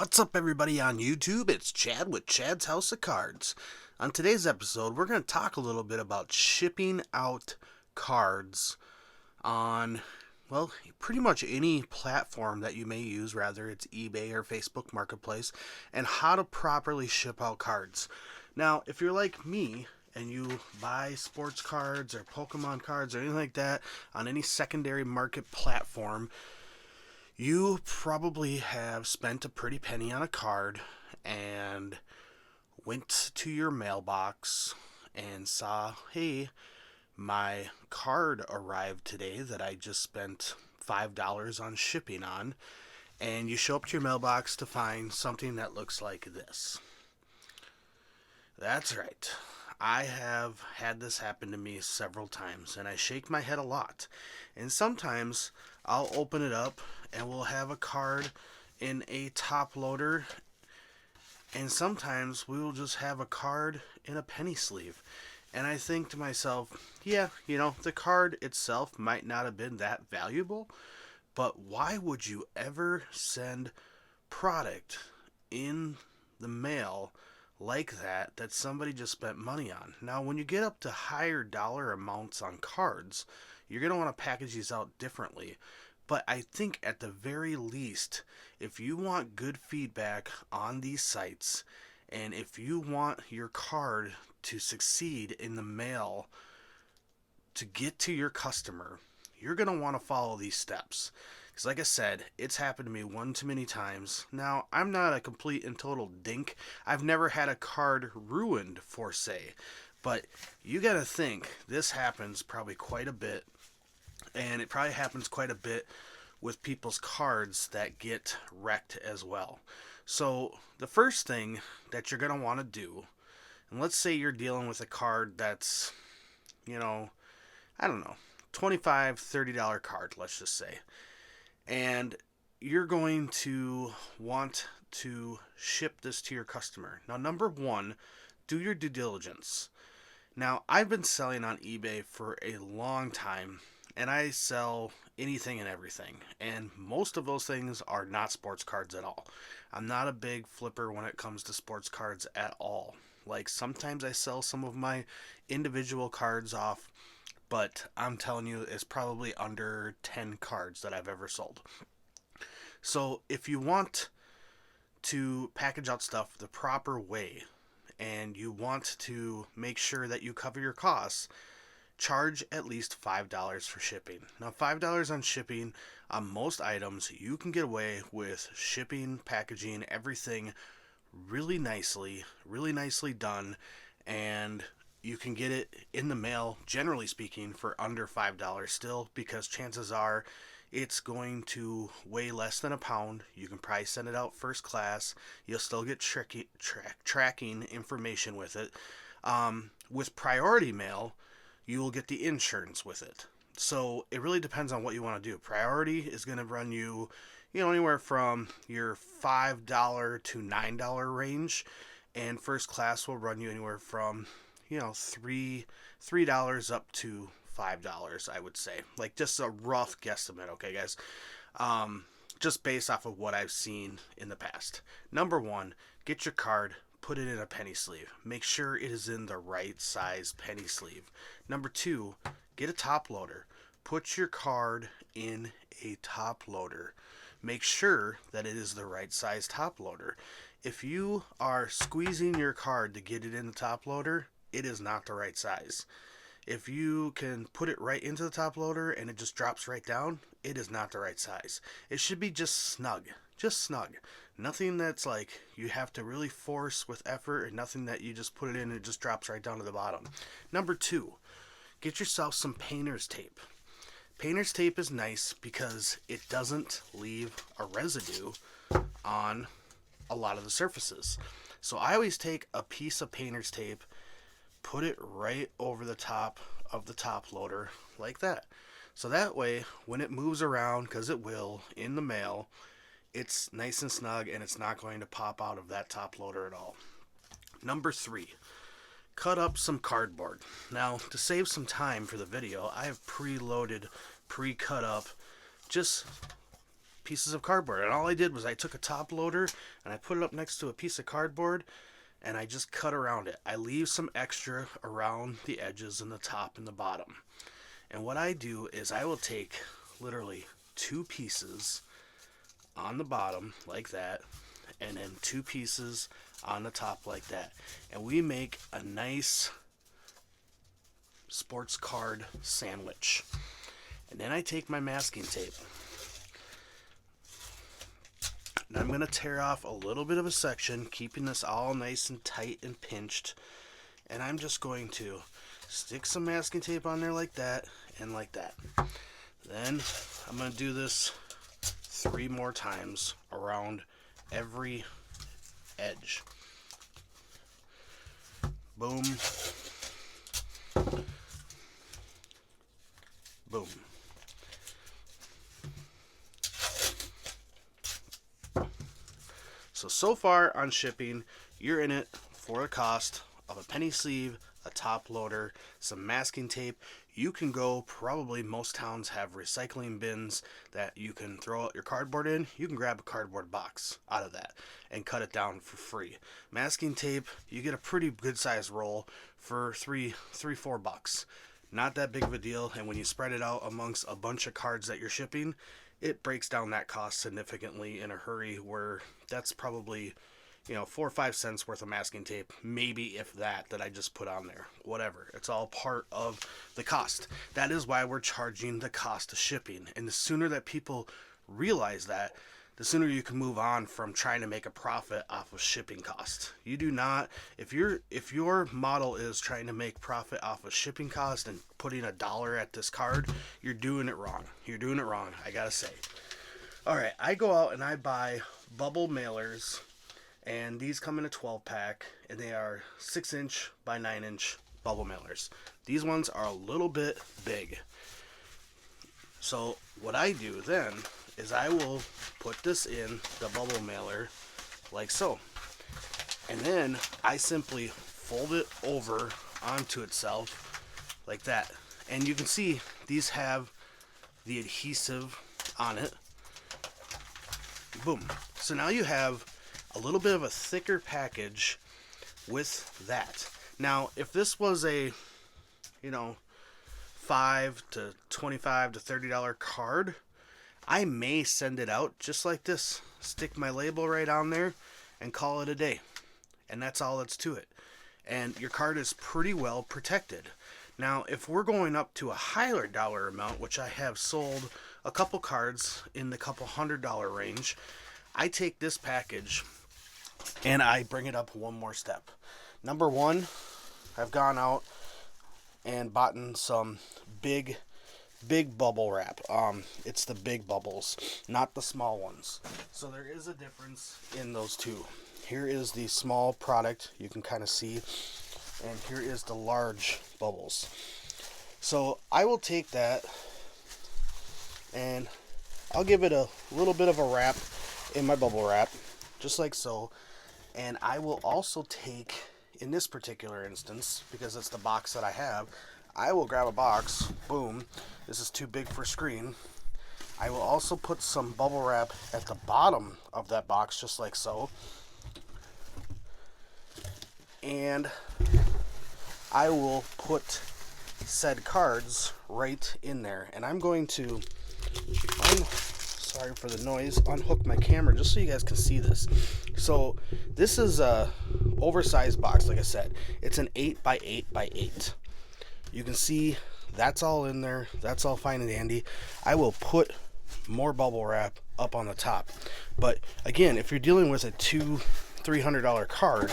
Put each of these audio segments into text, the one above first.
What's up, everybody on YouTube? It's Chad with Chad's House of Cards. On today's episode, we're going to talk a little bit about shipping out cards on, well, pretty much any platform that you may use, whether it's eBay or Facebook Marketplace, and how to properly ship out cards. Now, if you're like me and you buy sports cards or Pokemon cards or anything like that on any secondary market platform, you probably have spent a pretty penny on a card and went to your mailbox and saw, hey, my card arrived today that I just spent $5 on shipping on, and you show up to your mailbox to find something that looks like this. That's right. I have had this happen to me several times, and I shake my head a lot. And sometimes I'll open it up and we'll have a card in a top loader, and sometimes we will just have a card in a penny sleeve. And I think to myself, yeah, the card itself might not have been that valuable, but why would you ever send product in the mail like that somebody just spent money on? Now, when you get up to higher dollar amounts on cards, you're going to want to package these out differently. But I think at the very least, if you want good feedback on these sites, and if you want your card to succeed in the mail to get to your customer, you're going to want to follow these steps. Because like I said, it's happened to me one too many times. Now, I'm not a complete and total dink. I've never had a card ruined, for say. But you got to think, this happens probably quite a bit. And it probably happens quite a bit with people's cards that get wrecked as well. So the first thing that you're going to want to do, and let's say you're dealing with a card that's, I don't know, $25, $30 card, let's just say. And you're going to want to ship this to your customer. Now, number one, do your due diligence. Now, I've been selling on eBay for a long time, and I sell anything and everything. And most of those things are not sports cards at all. I'm not a big flipper when it comes to sports cards at all. Like, sometimes I sell some of my individual cards off, but I'm telling you, it's probably under 10 cards that I've ever sold. So if you want to package out stuff the proper way, and you want to make sure that you cover your costs, charge at least $5 for shipping. Now, $5 on shipping on most items, you can get away with shipping, packaging, everything really nicely done, and you can get it in the mail, generally speaking, for under $5 still, because chances are it's going to weigh less than a pound. You can probably send it out first class. You'll still get tracking information with it. With priority mail, you will get the insurance with it. So it really depends on what you want to do. Priority is going to run you, anywhere from your $5 to $9 range, and first class will run you anywhere from, $3 up to $5, I would say. Like, just a rough guesstimate, okay, guys? Just based off of what I've seen in the past. Number one, get your card, put it in a penny sleeve. Make sure it is in the right size penny sleeve. Number two, get a top loader. Put your card in a top loader. Make sure that it is the right size top loader. If you are squeezing your card to get it in the top loader, it is not the right size. If you can put it right into the top loader and it just drops right down, it is not the right size. It should be just snug. Just snug. Nothing that's like you have to really force with effort, and nothing that you just put it in and it just drops right down to the bottom. Number two, get yourself some painter's tape. Painter's tape is nice because it doesn't leave a residue on a lot of the surfaces. So I always take a piece of painter's tape, put it right over the top of the top loader like that. So that way, when it moves around, because it will, in the mail, it's nice and snug, and it's not going to pop out of that top loader at all. Number three, cut up some cardboard. Now, to save some time for the video, I have pre-cut up just pieces of cardboard. And all I did was I took a top loader and I put it up next to a piece of cardboard and I just cut around it. I leave some extra around the edges and the top and the bottom. And what I do is I will take literally 2 pieces on the bottom like that, and then 2 pieces on the top like that. And we make a nice sports card sandwich. And then I take my masking tape. And I'm going to tear off a little bit of a section, keeping this all nice and tight and pinched. And I'm just going to stick some masking tape on there like that and like that. Then I'm going to do this 3 more times around every edge. Boom. Boom. So far on shipping, you're in it for the cost of a penny sleeve, a top loader, some masking tape. You can go, probably most towns have recycling bins that you can throw out your cardboard in. You can grab a cardboard box out of that and cut it down for free. Masking tape, you get a pretty good size roll for $4 bucks. Not that big of a deal, and when you spread it out amongst a bunch of cards that you're shipping, it breaks down that cost significantly in a hurry, where that's probably, 4 or 5 cents worth of masking tape, maybe if that I just put on there. Whatever. It's all part of the cost. That is why we're charging the cost of shipping. And the sooner that people realize that, the sooner you can move on from trying to make a profit off of shipping costs. You do not, if your model is trying to make profit off of shipping cost and putting $1 at this card, you're doing it wrong. You're doing it wrong, I gotta say. Alright, I go out and I buy bubble mailers, and these come in a 12-pack, and they are 6-inch by 9-inch bubble mailers. These ones are a little bit big. So what I do then is I will put this in the bubble mailer like so. And then I simply fold it over onto itself like that. And you can see these have the adhesive on it. Boom. So now you have a little bit of a thicker package with that. Now, if this was a, $5 to $25 to $30 card, I may send it out just like this. Stick my label right on there and call it a day. And that's all that's to it. And your card is pretty well protected. Now, if we're going up to a higher dollar amount, which I have sold a couple cards in the couple $100 range, I take this package and I bring it up one more step. Number one, I've gone out and bought some big bubble wrap. It's the big bubbles, not the small ones. So there is a difference in those two. Here is the small product, you can kind of see, and here is the large bubbles. So I will take that and I'll give it a little bit of a wrap in my bubble wrap, just like so. And I will also take, in this particular instance, because it's the box that I have, I will grab a box, boom, this is too big for screen. I will also put some bubble wrap at the bottom of that box, just like so. And I will put said cards right in there. And I'm going to, sorry for the noise, unhook my camera just so you guys can see this. So this is a oversized box, like I said. It's an 8 by 8 by 8. You can see that's all in there. That's all fine and dandy. I will put more bubble wrap up on the top. But again, if you're dealing with a $200-300 card,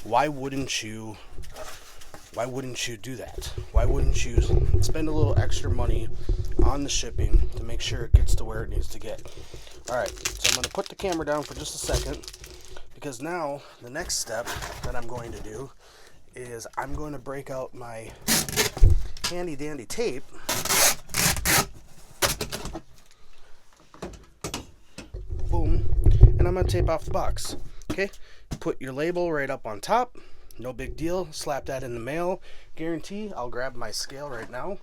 why wouldn't you do that? Why wouldn't you spend a little extra money on the shipping to make sure it gets to where it needs to get? Alright, so I'm going to put the camera down for just a second, because now the next step that I'm going to do is I'm going to break out my handy dandy tape. Boom. And I'm going to tape off the box. Okay? Put your label right up on top. No big deal. Slap that in the mail. Guarantee. I'll grab my scale right now.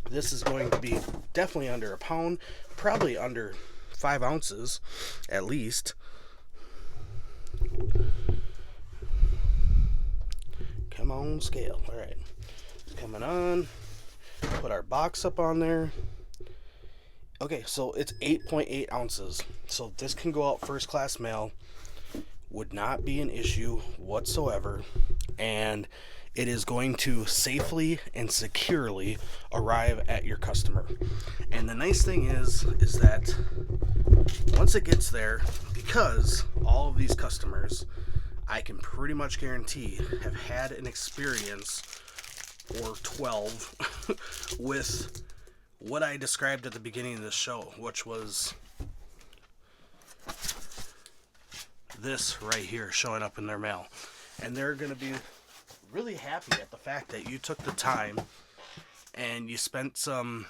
This is going to be definitely under a pound, probably under 5 ounces at least. Come on, scale. All right, it's coming on. Put our box up on there. Okay, so it's 8.8 ounces. So this can go out first class mail. Would not be an issue whatsoever. And it is going to safely and securely arrive at your customer. And the nice thing is that once it gets there, because all of these customers, I can pretty much guarantee, have had an experience or 12 with what I described at the beginning of the show, which was this right here showing up in their mail. And they're going to be really happy at the fact that you took the time and you spent some,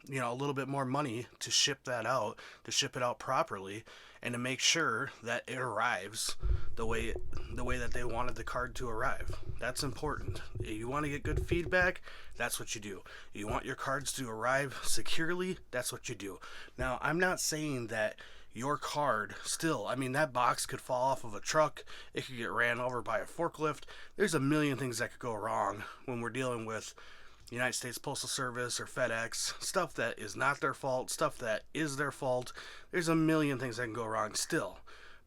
a little bit more money to ship that out, to ship it out properly, and to make sure that it arrives the way that they wanted the card to arrive. That's important. You want to get good feedback, that's what you do. You want your cards to arrive securely, that's what you do. Now, I'm not saying that your card still, that box could fall off of a truck, it could get ran over by a forklift. There's a million things that could go wrong when we're dealing with United States Postal Service or FedEx, stuff that is not their fault, stuff that is their fault. There's a million things that can go wrong still.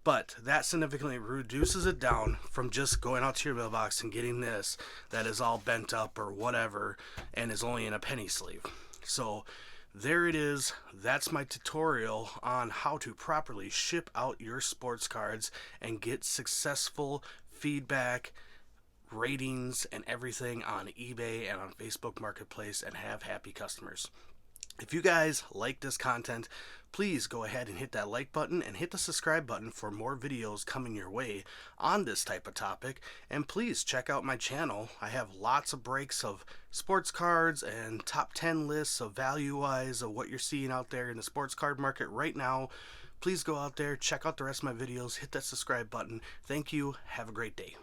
But that significantly reduces it down from just going out to your mailbox and getting this that is all bent up or whatever and is only in a penny sleeve. So there it is. That's my tutorial on how to properly ship out your sports cards and get successful feedback, ratings, and everything on eBay and on Facebook Marketplace and have happy customers. If you guys like this content, please go ahead and hit that like button and hit the subscribe button for more videos coming your way on this type of topic. And please check out my channel. I have lots of breaks of sports cards and top 10 lists of value-wise of what you're seeing out there in the sports card market right now. Please go out there, check out the rest of my videos, hit that subscribe button. Thank you. Have a great day.